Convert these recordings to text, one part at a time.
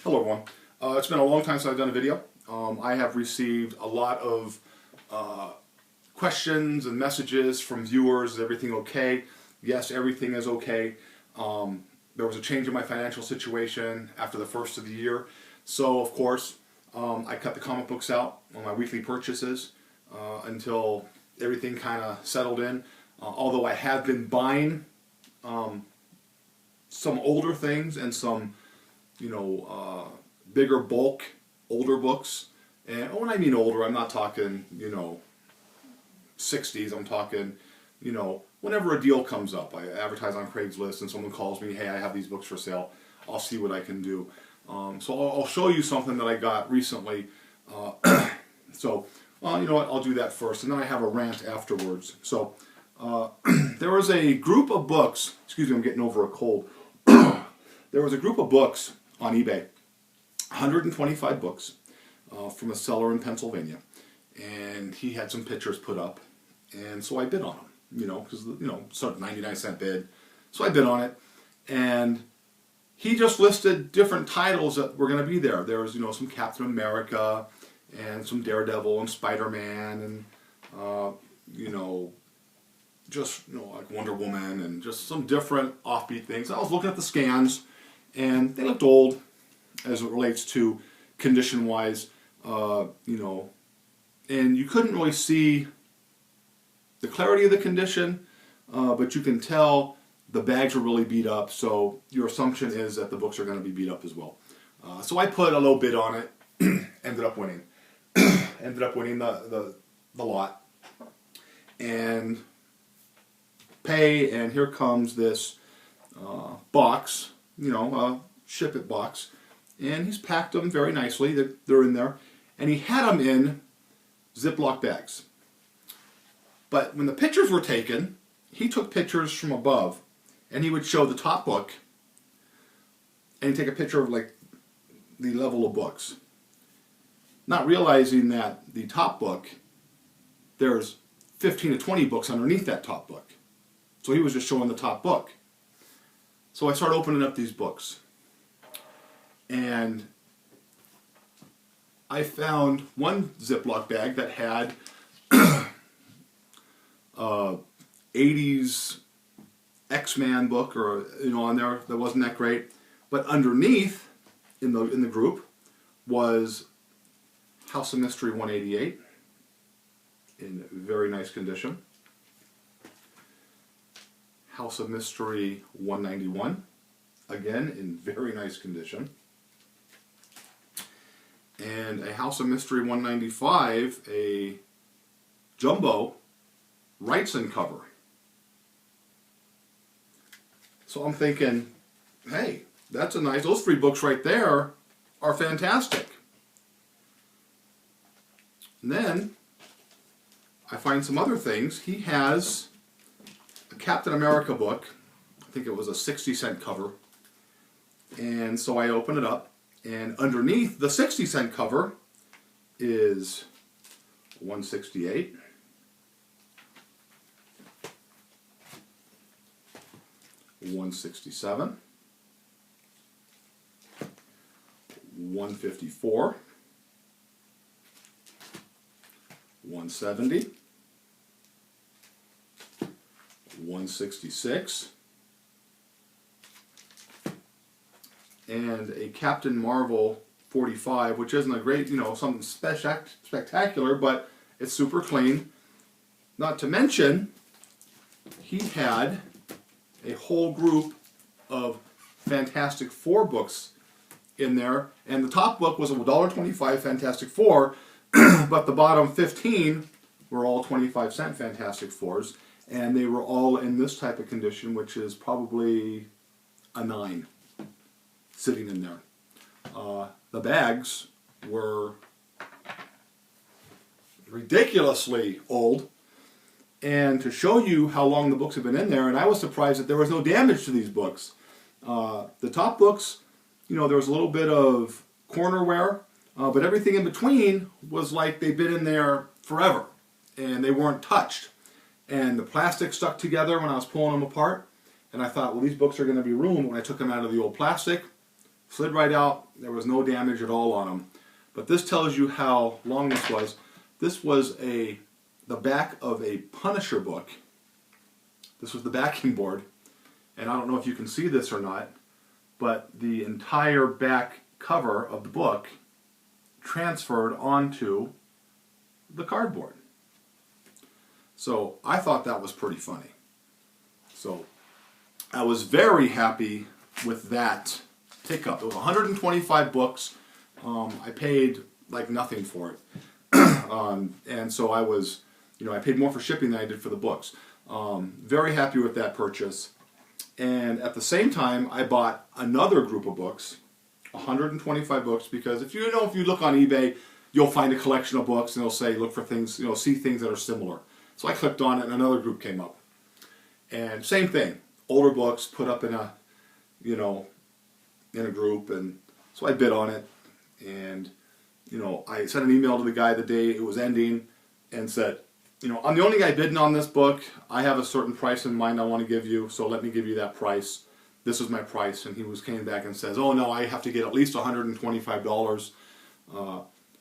Hello everyone. It's been a long time since I've done a video. I have received a lot of questions and messages from viewers. Is everything okay? Yes, everything is okay. There was a change in my financial situation after the first of the year. So of course, I cut the comic books out on my weekly purchases until everything kind of settled in. Although I have been buying some older things and some bigger bulk, older books. And when I mean older, I'm not talking, 60s. I'm talking, whenever a deal comes up. I advertise on Craigslist and someone calls me, hey, I have these books for sale. I'll see what I can do. So I'll show you something that I got recently. So, you know what, I'll do that first. And then I have a rant afterwards. So, there was a group of books, excuse me, I'm getting over a cold. There was a group of books on eBay, 125 books from a seller in Pennsylvania, and he had some pictures put up, and so I bid on them, because sort of 99-cent bid. So I bid on it, and he just listed different titles that were going to be there. There was some Captain America, and some Daredevil and Spider-Man, and like Wonder Woman, and just some different offbeat things. I was looking at the scans, and they looked old as it relates to condition-wise, and you couldn't really see the clarity of the condition, but you can tell the bags were really beat up, so your assumption is that the books are going to be beat up as well. So I put a low bid on it, ended up winning. Ended up winning the lot, and pay, and here comes this box, ship it box, and he's packed them very nicely. They're in there, and he had them in Ziploc bags. But when the pictures were taken, he took pictures from above, and he would show the top book, and he'd take a picture of like the level of books, not realizing that the top book, there's 15 to 20 books underneath that top book. So he was just showing the top book. So I started opening up these books, and I found one Ziploc bag that had 80s X-Man book, or on there that wasn't that great. But underneath, in the group, was House of Mystery 188 in very nice condition. House of Mystery 191, again in very nice condition. And a House of Mystery 195, a jumbo Wrightson cover. So I'm thinking, hey, that's a nice, those three books right there are fantastic. And then I find some other things. He has a Captain America book. I think it was a 60-cent cover. And so I open it up, and underneath the 60-cent cover is 168, 167, 154, 170, 166, and a Captain Marvel 45, which isn't a great, something spectacular, but it's super clean. Not to mention, he had a whole group of Fantastic Four books in there, and the top book was a $1.25 Fantastic Four, but the bottom 15 were all 25-cent Fantastic Fours, and they were all in this type of condition, which is probably a 9 sitting in there. The bags were ridiculously old, and to show you how long the books have been in there, and I was surprised that there was no damage to these books. The top books, there was a little bit of corner wear, but everything in between was like they'd been in there forever, and they weren't touched. And the plastic stuck together when I was pulling them apart, and I thought, well, these books are going to be ruined when I took them out of the old plastic. Slid right out. There was no damage at all on them. But this tells you how long this was. This was the back of a Punisher book. This was the backing board. And I don't know if you can see this or not, but the entire back cover of the book transferred onto the cardboard. So I thought that was pretty funny. So I was very happy with that pickup. It was 125 books. I paid like nothing for it. And so I was, I paid more for shipping than I did for the books. Very happy with that purchase. And at the same time, I bought another group of books, 125 books, because if you look on eBay, you'll find a collection of books and it'll say, look for things, see things that are similar. So I clicked on it and another group came up. And same thing, older books put up in a, in a group, and so I bid on it. And, I sent an email to the guy the day it was ending and said, I'm the only guy bidding on this book. I have a certain price in mind I want to give you, so let me give you that price. This is my price. And he came back and says, oh no, I have to get at least $125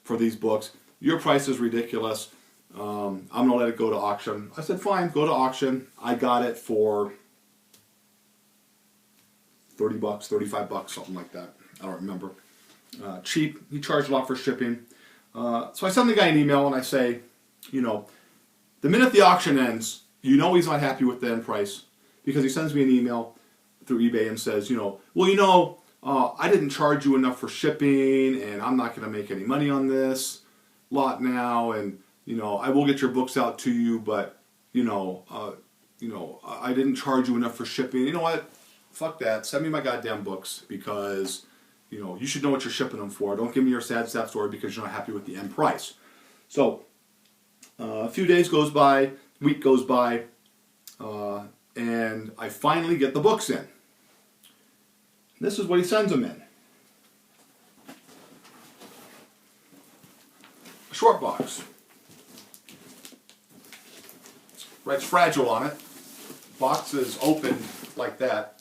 for these books. Your price is ridiculous. I'm going to let it go to auction. I said, fine, go to auction. I got it for $30, $35, something like that. I don't remember. Cheap. He charged a lot for shipping. So I send the guy an email and I say, the minute the auction ends, he's not happy with the end price, because he sends me an email through eBay and says, I didn't charge you enough for shipping, and I'm not going to make any money on this lot now, and I will get your books out to you, but I didn't charge you enough for shipping. You know what? Fuck that. Send me my goddamn books, because you should know what you're shipping them for. Don't give me your sad story because you're not happy with the end price. So a few days goes by, week goes by, and I finally get the books in. This is what he sends them in. A short box. Writes fragile on it. Box is open like that.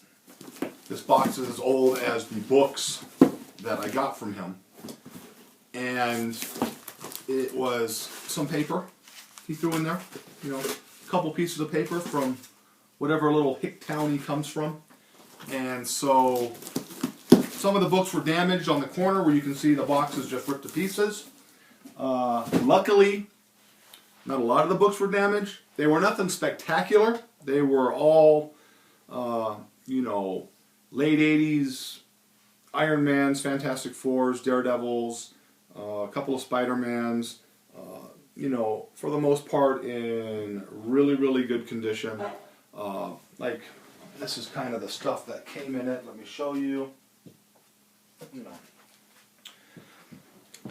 This box is as old as the books that I got from him. And it was some paper he threw in there. A couple pieces of paper from whatever little hick town he comes from. And so some of the books were damaged on the corner where you can see the boxes just ripped to pieces. Luckily, not a lot of the books were damaged. They were nothing spectacular. They were all, late 80s Iron Mans, Fantastic Fours, Daredevils, a couple of Spider-Mans, for the most part in really, really good condition. Like, this is kind of the stuff that came in it. Let me show you.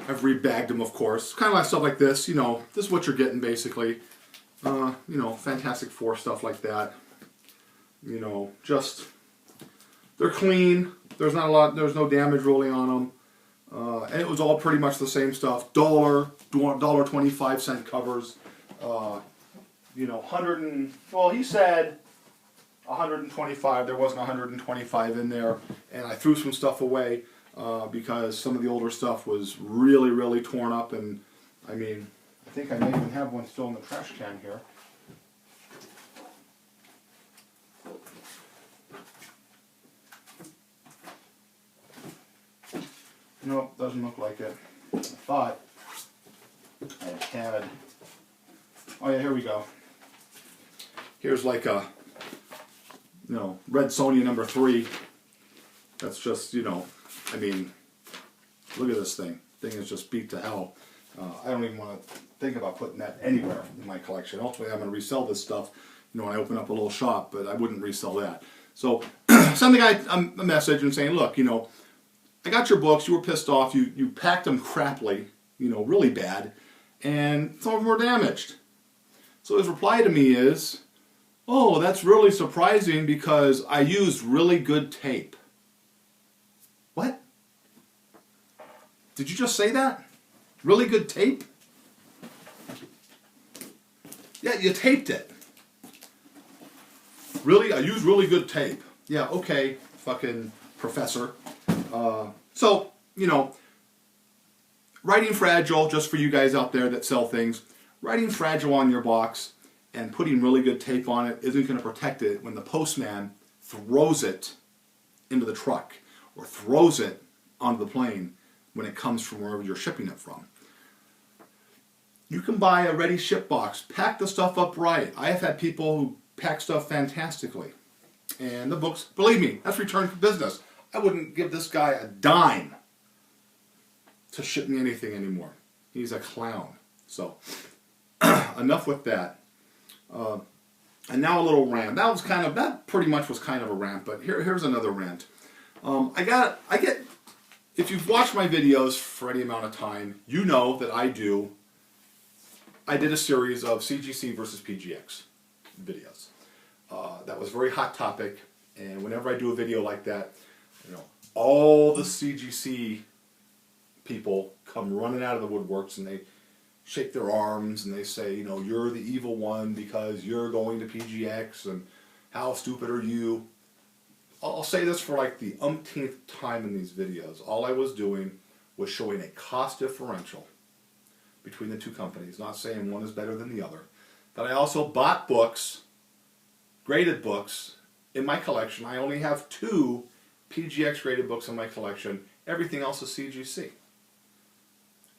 I've rebagged them, of course. Kind of like stuff like this. This is what you're getting, basically. Fantastic Four, stuff like that. Just, they're clean. There's no damage really on them. And it was all pretty much the same stuff. $1.25 covers. He said 125. There wasn't 125 in there. And I threw some stuff away because some of the older stuff was really, really torn up. And I think I may even have one still in the trash can here. Nope, doesn't look like it. I thought I had. Oh yeah, here we go. Here's like a, Red Sonja number 3. That's just, look at this thing. Thing is just beat to hell. I don't even want to think about putting that anywhere in my collection. Ultimately, I'm going to resell this stuff, when I open up a little shop, but I wouldn't resell that. So, send the guy a message and saying, look, I got your books, you were pissed off, you packed them crappily, really bad, and some of them were damaged. So his reply to me is, oh, that's really surprising because I used really good tape. What? Did you just say that? Really good tape? Yeah, you taped it. Really? I used really good tape. Yeah, okay, fucking professor. So, you know, writing fragile, just for you guys out there that sell things, writing fragile on your box and putting really good tape on it isn't going to protect it when the postman throws it into the truck or throws it onto the plane when it comes from wherever you're shipping it from. You can buy a ready ship box, pack the stuff up right. I have had people who pack stuff fantastically. And the books, believe me, that's return to business. I wouldn't give this guy a dime to ship me anything anymore. He's a clown. So, enough with that. And now a little rant. That pretty much was kind of a rant, but here's another rant. If you've watched my videos for any amount of time, you know that I did a series of CGC versus PGX videos. That was a very hot topic, and whenever I do a video like that, you know, all the CGC people come running out of the woodworks and they shake their arms and they say, you know, you're the evil one because you're going to PGX and how stupid are you? I'll say this for like the umpteenth time in these videos. All I was doing was showing a cost differential between the two companies, not saying one is better than the other. But I also bought books, graded books, in my collection. I only have 2 PGX graded books in my collection. Everything else is CGC.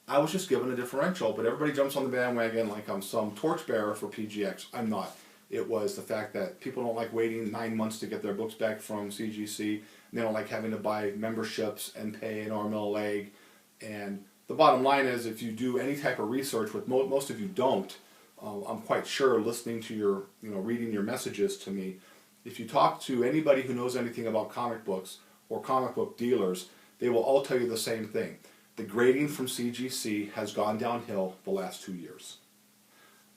I was just given a differential, but everybody jumps on the bandwagon like I'm some torchbearer for PGX. I'm not. It was the fact that people don't like waiting 9 months to get their books back from CGC. And they don't like having to buy memberships and pay an arm and a leg. And the bottom line is, if you do any type of research, which most of you don't, I'm quite sure, listening to your, reading your messages to me, if you talk to anybody who knows anything about comic books or comic book dealers, they will all tell you the same thing. The grading from CGC has gone downhill the last 2 years.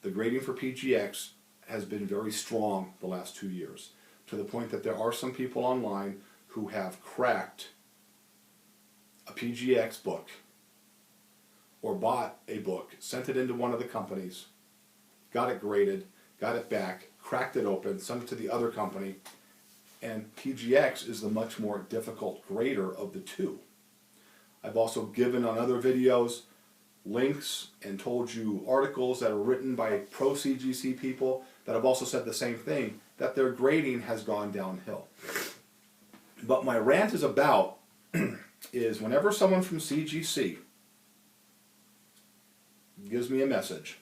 The grading for PGX has been very strong the last 2 years, to the point that there are some people online who have cracked a PGX book or bought a book, sent it into one of the companies, got it graded, got it back, cracked it open, sent it to the other company, and PGX is the much more difficult grader of the two. I've also given on other videos links and told you articles that are written by pro CGC people that have also said the same thing, that their grading has gone downhill. But my rant is about is whenever someone from CGC gives me a message,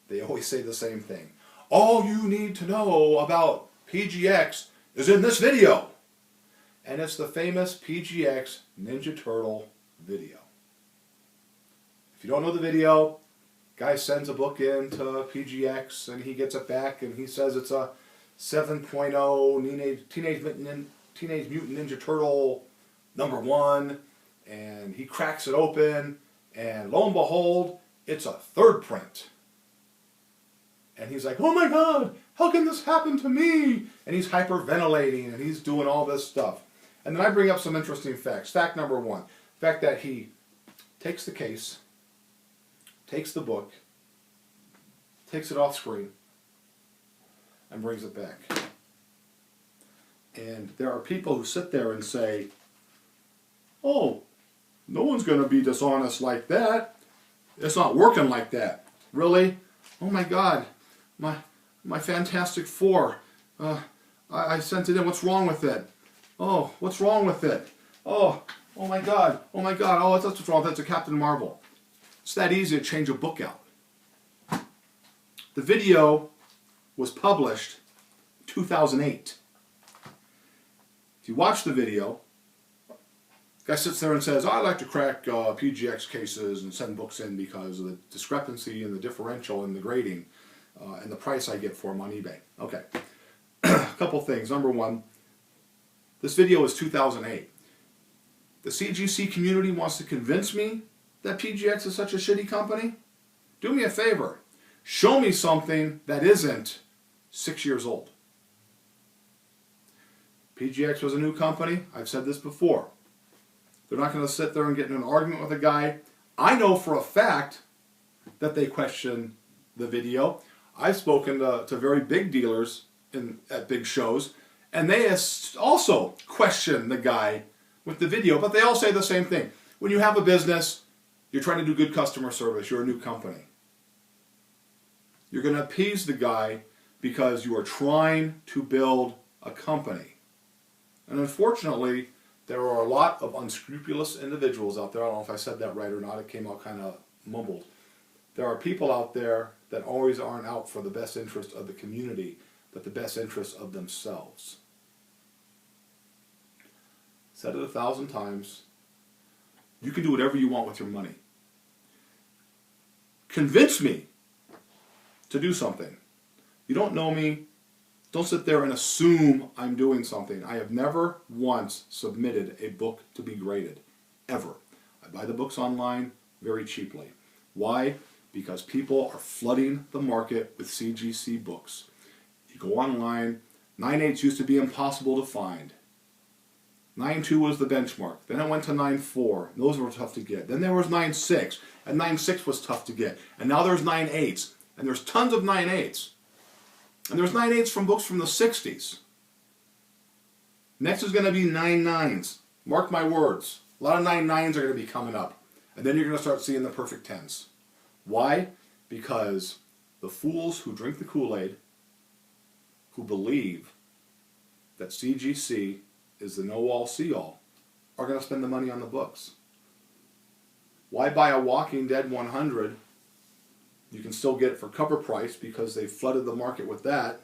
they always say the same thing. All you need to know about PGX is in this video. And it's the famous PGX Ninja Turtle video. If you don't know the video, guy sends a book in to PGX and he gets it back and he says it's a 7.0 Teenage Mutant Ninja Turtle #1, and he cracks it open and lo and behold, it's a 3rd print. And he's like, oh my God, how can this happen to me? And he's hyperventilating and he's doing all this stuff. And then I bring up some interesting facts. Fact number 1, the fact that he takes the case, takes the book, takes it off screen, and brings it back. And there are people who sit there and say, oh, no one's going to be dishonest like that. It's not working like that. Really? Oh my God, my Fantastic Four. I sent it in. What's wrong with it? Oh, what's wrong with it? Oh my God. Oh my God. Oh, that's what's wrong. That's a Captain Marvel. It's that easy to change a book out. The video was published 2008. If you watch the video, the guy sits there and says, I like to crack PGX cases and send books in because of the discrepancy and the differential in the grading and the price I get for them on eBay. Okay. A couple things. Number 1, this video is 2008. The CGC community wants to convince me that PGX is such a shitty company. Do me a favor. Show me something that isn't 6 years old. PGX was a new company. I've said this before. They're not going to sit there and get in an argument with a guy. I know for a fact that they question the video. I've spoken to very big dealers at big shows, and they also question the guy with the video, but they all say the same thing. When you have a business, you're trying to do good customer service, you're a new company. You're going to appease the guy because you are trying to build a company. And unfortunately, there are a lot of unscrupulous individuals out there. I don't know if I said that right or not. It came out kind of mumbled. There are people out there that always aren't out for the best interest of the community, but the best interest of themselves. Said it 1,000 times. You can do whatever you want with your money. Convince me to do something. You don't know me. Don't sit there and assume I'm doing something. I have never once submitted a book to be graded. Ever. I buy the books online very cheaply. Why? Because people are flooding the market with CGC books. You go online, 9.8s used to be impossible to find. 9.2 was the benchmark. Then it went to 9.4. Those were tough to get. Then there was 9.6, and 9.6 was tough to get. And now there's 9.8s, and there's tons of 9.8s. And there's 9.8s from books from the 60s. Next is going to be 9.9s. Mark my words. A lot of 9.9s are going to be coming up. And then you're going to start seeing the perfect 10s. Why? Because the fools who drink the Kool-Aid, who believe that CGC is the know-all, see-all, are going to spend the money on the books. Why buy a Walking Dead 100? You can still get it for cover price because they flooded the market with that.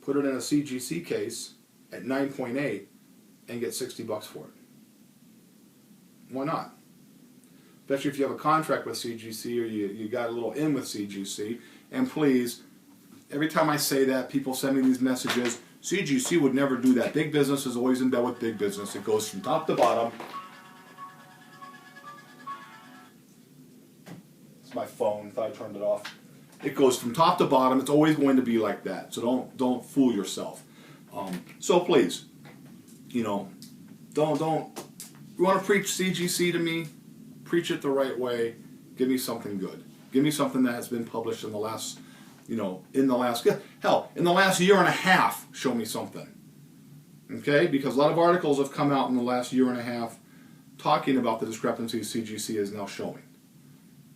Put it in a CGC case at 9.8 and get $60 for it. Why not? Especially if you have a contract with CGC or you got a little in with CGC. And please, every time I say that, people send me these messages. CGC would never do that. Big business is always in bed with big business. It goes from top to bottom. It's my phone. Thought I turned it off. It goes from top to bottom. It's always going to be like that. So don't fool yourself. So please, don't. You want to preach CGC to me? Preach it the right way. Give me something good. Give me something that has been published in the last, in the last year and a half. Show me something. Okay? Because a lot of articles have come out in the last year and a half talking about the discrepancies CGC is now showing.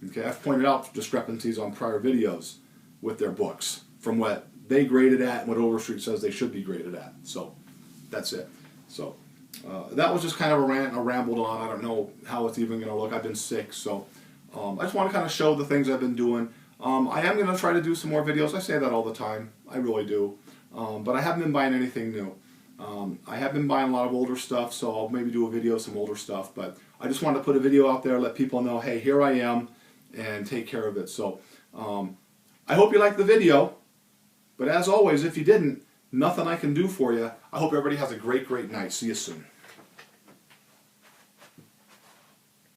Okay? I've pointed out discrepancies on prior videos with their books from what they graded at and what Overstreet says they should be graded at. So that's it. So that was just kind of a rant and I rambled on. I don't know how it's even going to look. I've been sick, so I just want to kind of show the things I've been doing. I am going to try to do some more videos. I say that all the time. I really do. But I haven't been buying anything new. I have been buying a lot of older stuff, so I'll maybe do a video of some older stuff. But I just wanted to put a video out there, let people know, hey, here I am, and take care of it. So I hope you liked the video. But as always, if you didn't, nothing I can do for you. I hope everybody has a great, great night. See you soon.